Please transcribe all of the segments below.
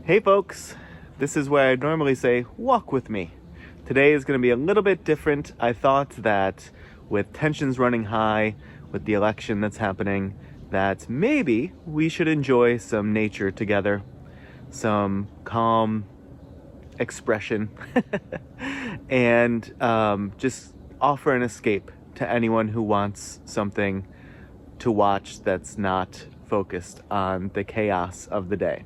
Hey folks, this is where I normally say, walk with me. Today is going to be a little bit different. I thought that with tensions running high, with the election that's happening, that maybe we should enjoy some nature together, some calm expression, and just offer an escape to anyone who wants something to watch that's not focused on the chaos of the day.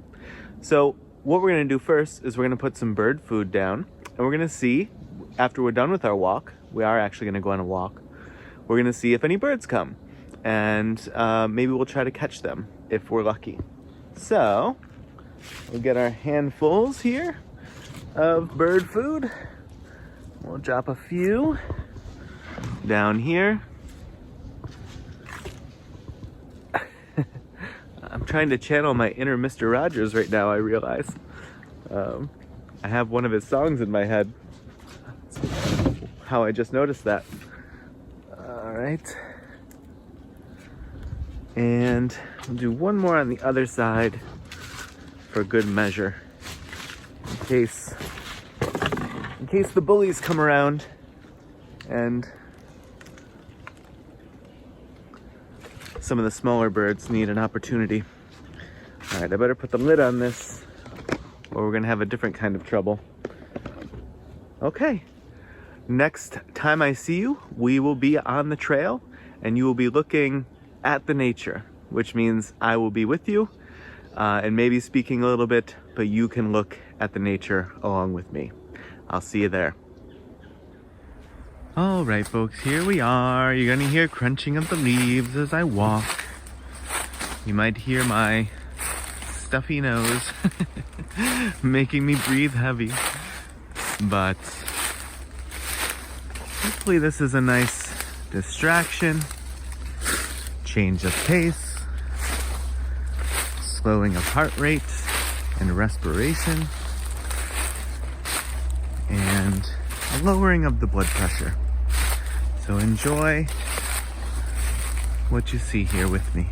So what we're going to do first is we're going to put some bird food down, and we're going to see, after we're done with our walk, we are actually going to go on a walk, we're going to see if any birds come, and maybe we'll try to catch them if we're lucky. So we'll get our handfuls here of bird food. We'll drop a few down here. I'm trying to channel my inner Mr. Rogers right now, I realize. I have one of his songs in my head. That's how I just noticed that. All right. And we'll do one more on the other side for good measure. In case the bullies come around and some of the smaller birds need an opportunity. All right, I better put the lid on this or we're gonna have a different kind of trouble. Okay, next time I see you, we will be on the trail and you will be looking at the nature, which means I will be with you and maybe speaking a little bit, but you can look at the nature along with me. I'll see you there. All right, folks, here we are. You're gonna hear crunching of the leaves as I walk. You might hear my stuffy nose making me breathe heavy, but hopefully this is a nice distraction, change of pace, slowing of heart rate and respiration, and a lowering of the blood pressure. So enjoy what you see here with me.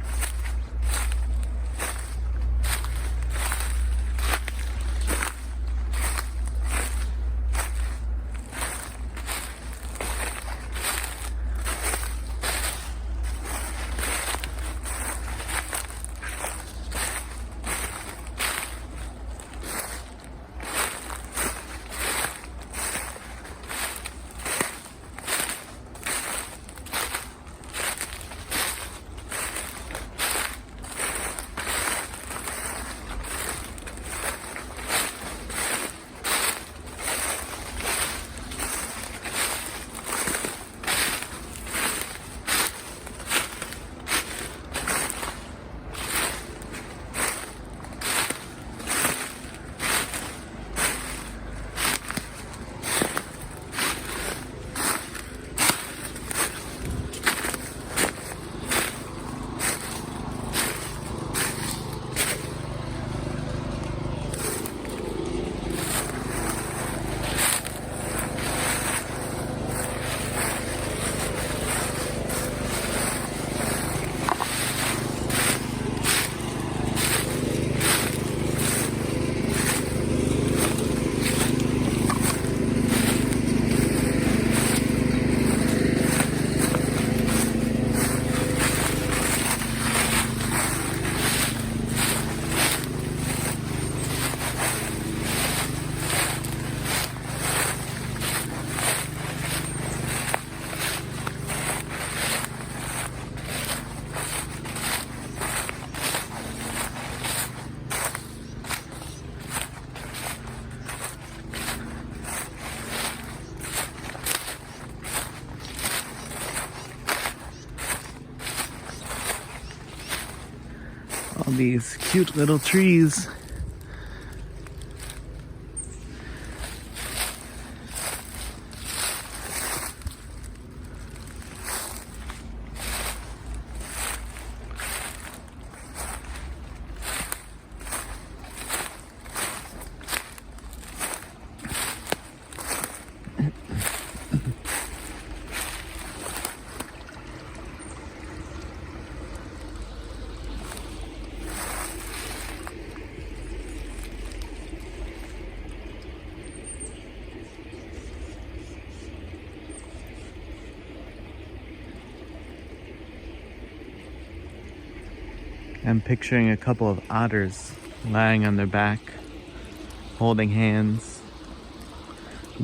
All these cute little trees. I'm picturing a couple of otters lying on their back, holding hands,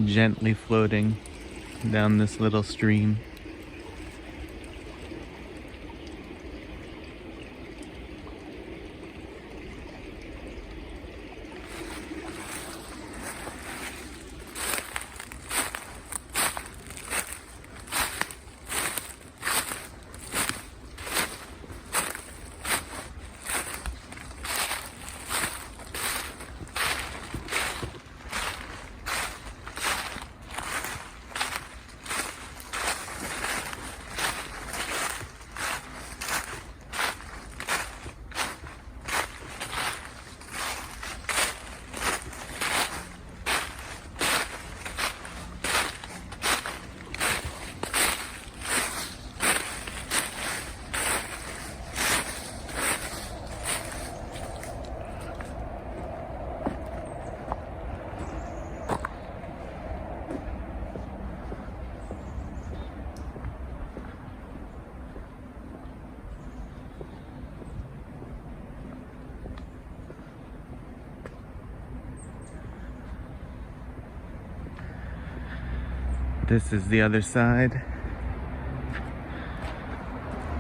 gently floating down this little stream. This is the other side.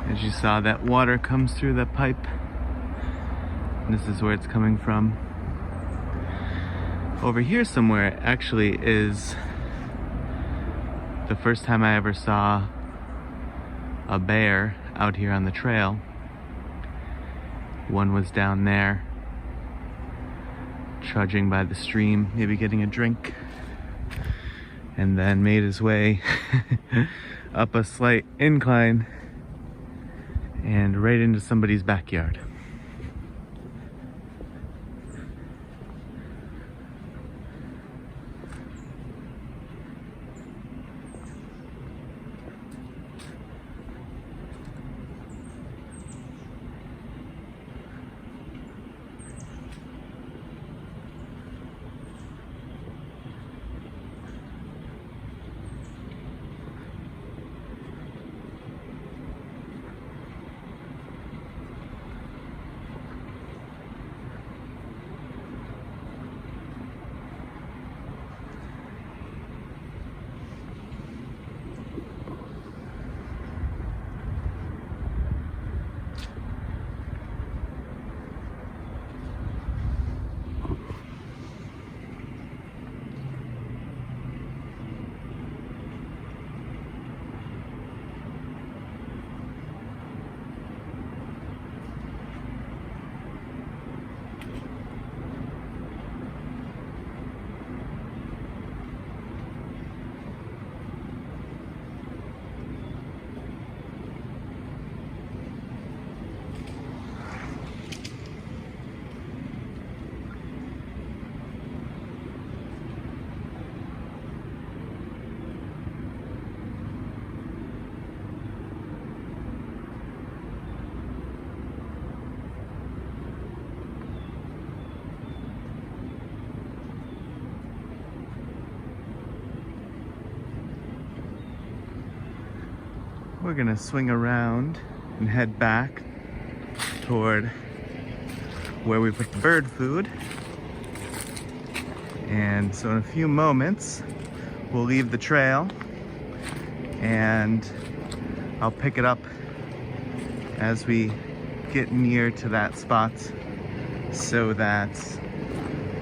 As you saw, that water comes through the pipe. This is where it's coming from. Over here somewhere actually is the first time I ever saw a bear out here on the trail. One was down there, trudging by the stream, maybe getting a drink, and then made his way up a slight incline and right into somebody's backyard. We're gonna swing around and head back toward where we put the bird food. And so in a few moments, we'll leave the trail and I'll pick it up as we get near to that spot so that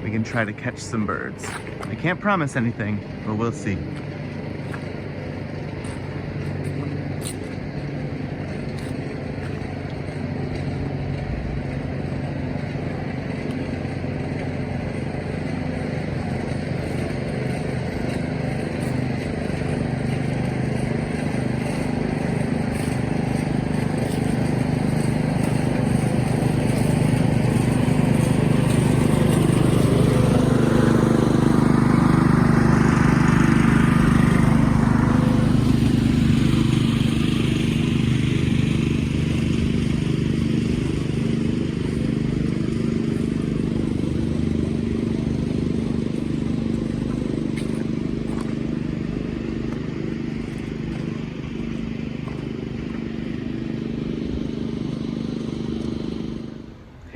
we can try to catch some birds. I can't promise anything, but we'll see.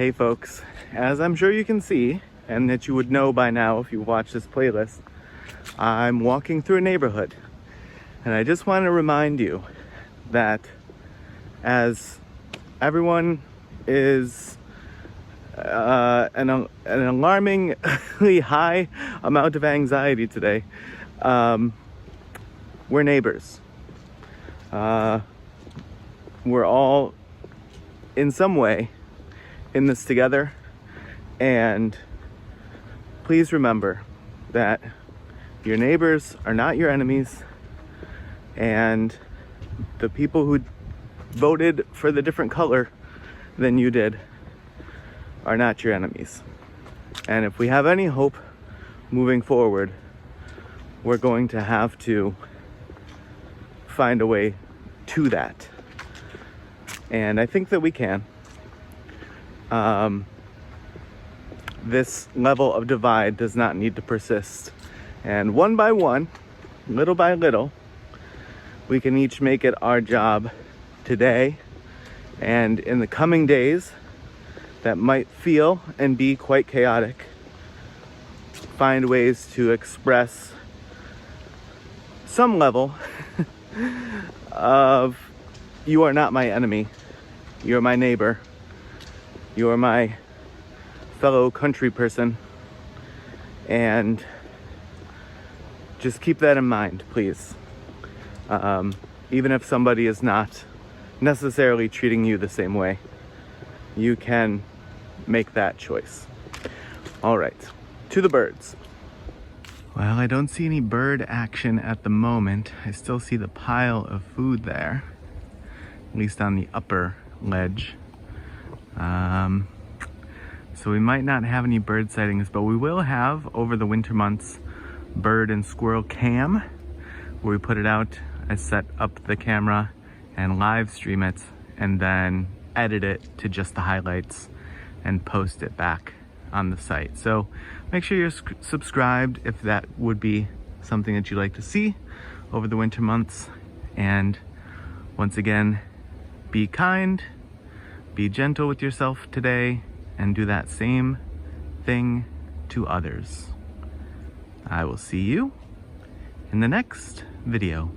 Hey folks, as I'm sure you can see, and that you would know by now if you watch this playlist, I'm walking through a neighborhood. And I just want to remind you that as everyone is an alarmingly high amount of anxiety today, we're neighbors. We're all in some way in this together, and please remember that your neighbors are not your enemies, and the people who voted for the different color than you did are not your enemies. And if we have any hope moving forward, we're going to have to find a way to that. And I think that we can. This level of divide does not need to persist. And one by one, little by little, we can each make it our job today and in the coming days that might feel and be quite chaotic. Find ways to express some level of, you are not my enemy, you're my neighbor, you're my fellow country person, and just keep that in mind, please. Even if somebody is not necessarily treating you the same way, you can make that choice. All right, to the birds. Well, I don't see any bird action at the moment. I still see the pile of food there, at least on the upper ledge. So we might not have any bird sightings, but we will have, over the winter months, bird and squirrel cam, where we put it out. I set up the camera and live stream it, and then edit it to just the highlights and post it back on the site. So make sure you're subscribed if that would be something that you'd like to see over the winter months. And once again, be kind, be gentle with yourself today, and do that same thing to others. I will see you in the next video.